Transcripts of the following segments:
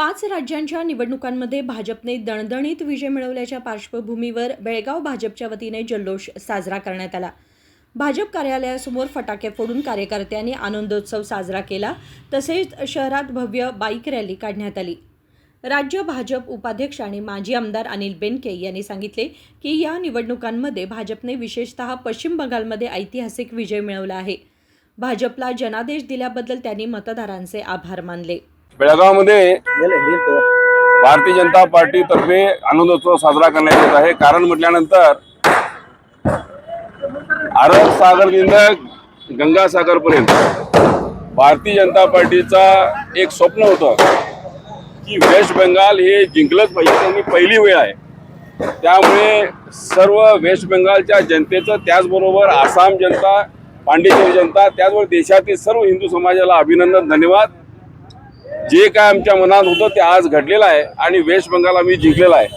5 राज्यांच्या निवडणुकांमध्ये भाजपने दणदणीत विजय मिळवल्याच्या पार्श्वभूमीवर बेळगाव भाजपच्या वतीने जल्लोष साजरा करण्यात आला। भाजप कार्यालयासमोर फटाके फोडून कार्यकर्त्यांनी आनंदोत्सव साजरा केला। तसेच शहरात भव्य बाईक रॅली काढण्यात आली। राज्य भाजप उपाध्यक्ष आणि माजी आमदार अनिल बेनके यांनी सांगितले की या निवडणुकांमध्ये भाजपने विशेषतः पश्चिम बंगालमध्ये ऐतिहासिक विजय मिळवला आहे। भाजपला जनादेश दिल्याबद्दल त्यांनी मतदारांचे आभार मानले। बेळगावमध्ये भारतीय जनता पार्टीतर्फे आनंदोत्सव साजरा करण्यात येत आहे। कारण म्हटल्यानंतर अरब सागरದಿಂದ गंगासागरपर्यंत भारतीय जनता पार्टीचा एक स्वप्न होतं की वेस्ट बेंगाल हे जिंकलंच पाहिजे। त्यांनी पहिली वेळ आहे, त्यामुळे सर्व वेस्ट बेंगालच्या जनतेचं, त्याचबरोबर आसाम जनता, पांडिचेरी जनता, त्याचबरोबर देशातील सर्व हिंदू समाजाला अभिनंदन, धन्यवाद। जे काय आमच्या मनात होतं ते आज घडलेलं आहे आणि वेस्ट बेंगाल आम्ही जिंकलेला आहे।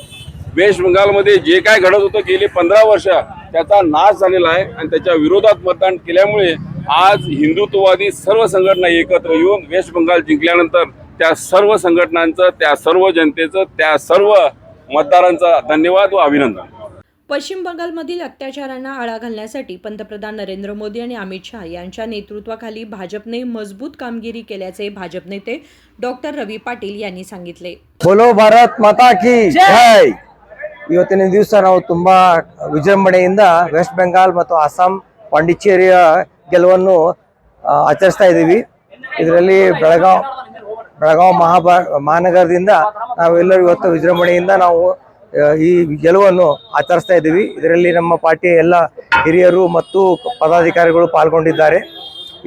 वेस्ट बेंगालमध्ये जे काय घडत होतं गेली 15 वर्ष त्याचा नाश झालेला आहे आणि त्याच्या विरोधात मतदान केल्यामुळे आज हिंदुत्ववादी सर्व संघटना एकत्र येऊन वेस्ट बेंगाल जिंकल्यानंतर त्या सर्व संघटनांचं, त्या सर्व जनतेचं, त्या सर्व मतदारांचा धन्यवाद व अभिनंदन। पश्चिम बंगालमधील अत्याचारांना आळा घालण्यासाठी पंतप्रधान नरेंद्र मोदी आणि अमित शहा यांच्या नेतृत्वाखाली भाजपने मजबूत कामगिरी केल्याचे भाजप नेते डॉक्टर रवी पाटील यांनी सांगितले। बोलो भारत माता की जय। ಇವತ್ತಿನ ದಿವಸ ನಾವು ತುಂಬಾ ವಿಜೃಂಭಣೆಯಿಂದ ವೆಸ್ಟ್ ಬೆಂಗಾಲ್ ಮತ್ತು ಅಸ್ಸಾಂ ಪಾಂಡಿಚೇರಿಯ ಗೆಲುವನ್ನು ಆಚರಿಸ್ತಾ ಇದ್ದೀವಿ। ಇದರಲ್ಲಿ ಬೆಳಗಾವಿ ಮಹಾನಗರದಿಂದ ನಾವೆಲ್ಲರೂ ಇವತ್ತು ವಿಜೃಂಭಣೆಯಿಂದ ನಾವು ಈ ಗೆಲುವನ್ನು ಆಚರಿಸ್ತಾ ಇದ್ದೀವಿ। ಇದರಲ್ಲಿ ನಮ್ಮ ಪಾರ್ಟಿಯ ಎಲ್ಲ ಹಿರಿಯರು ಮತ್ತು ಪದಾಧಿಕಾರಿಗಳು ಪಾಲ್ಗೊಂಡಿದ್ದಾರೆ।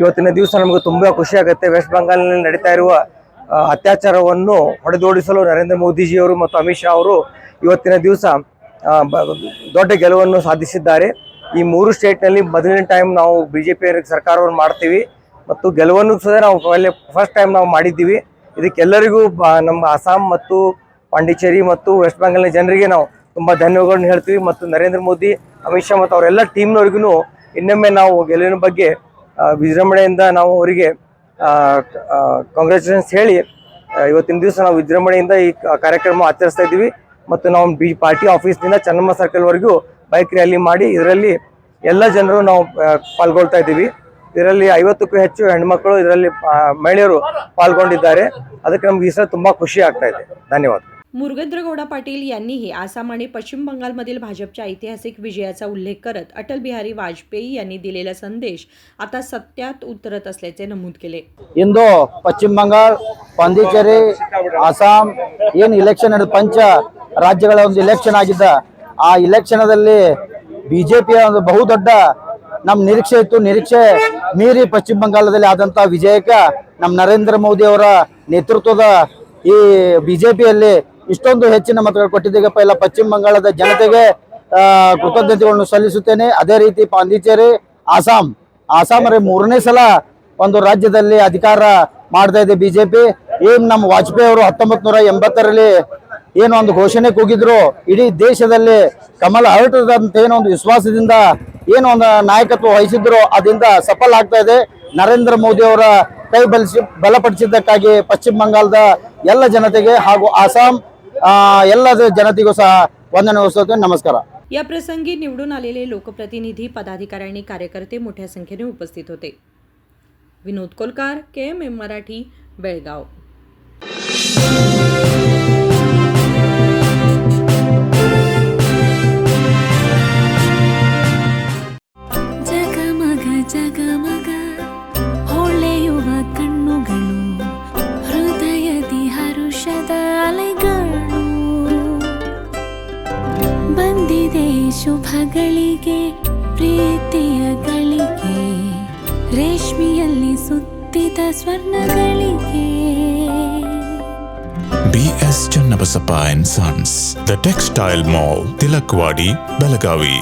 ಇವತ್ತಿನ ದಿವಸ ನಮಗೆ ತುಂಬಾ ಖುಷಿ ಆಗುತ್ತೆ। ವೆಸ್ಟ್ ಬೆಂಗಾಲ್ನಲ್ಲಿ ನಡೀತಾ ಇರುವ ಅತ್ಯಾಚಾರವನ್ನು ಹೊಡೆದೋಡಿಸಲು ನರೇಂದ್ರ ಮೋದಿಜಿಯವರು ಮತ್ತು ಅಮಿತ್ ಶಾ ಅವರು ಇವತ್ತಿನ ದಿವಸ ದೊಡ್ಡ ಗೆಲುವನ್ನು ಸಾಧಿಸಿದ್ದಾರೆ। ಈ 3 ಸ್ಟೇಟ್ನಲ್ಲಿ ಮೊದಲನೇ ಟೈಮ್ ನಾವು ಬಿಜೆಪಿ ಸರ್ಕಾರವನ್ನು ಮಾಡ್ತೀವಿ ಮತ್ತು ಗೆಲುವನ್ನು ಸಹ ನಾವು ಫಸ್ಟ್ ಟೈಮ್ ನಾವು ಮಾಡಿದ್ದೀವಿ। ಇದಕ್ಕೆಲ್ಲರಿಗೂ ನಮ್ಮ ಅಸ್ಸಾಂ ಮತ್ತು ಪಾಂಡಿಚೇರಿ ಮತ್ತು ವೆಸ್ಟ್ ಬೆಂಗಾಲ್ನ ಜನರಿಗೆ ನಾವು ತುಂಬ ಧನ್ಯವಾದಗಳನ್ನು ಹೇಳ್ತೀವಿ ಮತ್ತು ನರೇಂದ್ರ ಮೋದಿ, ಅಮಿತ್ ಶಾ ಮತ್ತು ಅವರೆಲ್ಲ ಟೀಮ್ನವ್ರಿಗೂ ಇನ್ನೊಮ್ಮೆ ನಾವು ಗೆಲುವಿನ ಬಗ್ಗೆ ವಿಜೃಂಭಣೆಯಿಂದ ನಾವು ಅವರಿಗೆ ಕಾಂಗ್ರ್ಯಾಚುಲೇಷನ್ಸ್ ಹೇಳಿ ಇವತ್ತಿನ ದಿವಸ ನಾವು ವಿಜೃಂಭಣೆಯಿಂದ ಈ ಕಾರ್ಯಕ್ರಮ ಆಚರಿಸ್ತಾ ಇದ್ದೀವಿ ಮತ್ತು ನಾವು ಪಾರ್ಟಿ ಆಫೀಸ್ನಿಂದ ಚೆನ್ನಮ್ಮ ಸರ್ಕಲ್ವರೆಗೂ ಬೈಕ್ ರ್ಯಾಲಿ ಮಾಡಿ ಇದರಲ್ಲಿ ಎಲ್ಲ ಜನರು ನಾವು ಪಾಲ್ಗೊಳ್ತಾ ಇದ್ದೀವಿ। ಇದರಲ್ಲಿ 50ಕ್ಕೂ ಹೆಚ್ಚು ಹೆಣ್ಮಕ್ಳು, ಇದರಲ್ಲಿ ಮಹಿಳೆಯರು ಪಾಲ್ಗೊಂಡಿದ್ದಾರೆ। ಅದಕ್ಕೆ ನಮ್ಗೆ ಈ ಸಲ ತುಂಬಾ ಖುಷಿ ಆಗ್ತಾ ಇದೆ। ಧನ್ಯವಾದ। मुरगेंद्रगौडा पाटील यांनीही आसाम आणि पश्चिम बंगालमधील भाजपच्या ऐतिहासिक विजयाचा उल्लेख करत अटल बिहारी वाजपेयी यांनी दिलेला संदेश आता सत्यात उतरत असल्याचे नमूद केले। इंದು ಪಶ್ಚಿಮ ಬಂಗಾಳ, ಪಾಂಡಿಚೇರಿ, ಅಸ್ಸಾಂ ಏನು ಇಲೆಕ್ಷನ್ ನಡೆದ ಪಂಚ ರಾಜ್ಯಗಳ ಒಂದು ಇಲೆಕ್ಷನ್ ಆಗಿದ್ದ ಆ ಇಲೆಕ್ಷನದಲ್ಲಿ ಬಿಜೆಪಿಯ ಒಂದು ಬಹುದೊಡ್ಡ ನಮ್ಮ ನಿರೀಕ್ಷೆ ಇತ್ತು। ನಿರೀಕ್ಷೆ ಮೀರಿ ಪಶ್ಚಿಮ ಬಂಗಾಳದಲ್ಲಿ ಆದಂತ ವಿಜಯಕ್ಕೆ ನಮ್ಮ ನರೇಂದ್ರ ಮೋದಿ ಅವರ ನೇತೃತ್ವದ ಈ ಬಿಜೆಪಿಯಲ್ಲಿ ಇಷ್ಟೊಂದು ಹೆಚ್ಚಿನ ಮತಗಳು ಕೊಟ್ಟಿದ್ದಕ್ಕೆ ಎಲ್ಲ ಪಶ್ಚಿಮ ಬಂಗಾಳದ ಜನತೆಗೆ ಕೃತಜ್ಞತೆಗಳನ್ನು ಸಲ್ಲಿಸುತ್ತೇನೆ। ಅದೇ ರೀತಿ ಪಾಂಡಿಚೇರಿ, ಆಸಾಂ ಮೂರನೇ ಸಲ ಒಂದು ರಾಜ್ಯದಲ್ಲಿ ಅಧಿಕಾರ ಮಾಡ್ತಾ ಇದೆ ಬಿಜೆಪಿ। ಏನು ನಮ್ಮ ವಾಜಪೇಯಿ ಅವರು 1980ರಲ್ಲಿ ಏನು ಒಂದು ಘೋಷಣೆ ಕೂಗಿದ್ರು, ಇಡೀ ದೇಶದಲ್ಲಿ ಕಮಲ ಹರಟದಂತ ಏನೋ ಒಂದು ವಿಶ್ವಾಸದಿಂದ ಏನು ಒಂದು ನಾಯಕತ್ವ ವಹಿಸಿದ್ರು, ಅದರಿಂದ ಸಫಲ ಆಗ್ತಾ ಇದೆ। ನರೇಂದ್ರ ಮೋದಿ ಅವರ ಕೈ ಬಲಪಡಿಸಿದ್ದಕ್ಕಾಗಿ ಪಶ್ಚಿಮ ಬಂಗಾಳದ ಎಲ್ಲ ಜನತೆಗೆ ಹಾಗೂ ಆಸಾಂ ಎಲ್ಲ ಜನತೆಗೂ ಸಹ ವಂದನೆ ಸಲ್ಲಿಸುತ್ತೇನೆ। नमस्कार। या प्रसंगी निवडून आलेले लोकप्रतिनिधी, पदाधिकारी आणि कार्यकर्ते मोठ्या संख्येने उपस्थित होते। विनोद कोलकार, KMM मराठी, बेळगाव। ಜಗಮಗ ಹೊಳೆಯುವ ಕಣ್ಣುಗಳು, ಹೃದಯದಿ ಹರುಷದ ಅಲೆಗಳು, ಬಂದಿದೆ ಶುಭಗಳಿಗೆ ಪ್ರೀತಿಯ ಗಳಿಗೆ, ರೇಷ್ಮೆಯಲ್ಲಿ ಸುತ್ತಿದ ಸ್ವರ್ಣಗಳಿಗೆ। BS Channabasappa and Sons, The Textile Mall, Tilakvadi, Belagavi.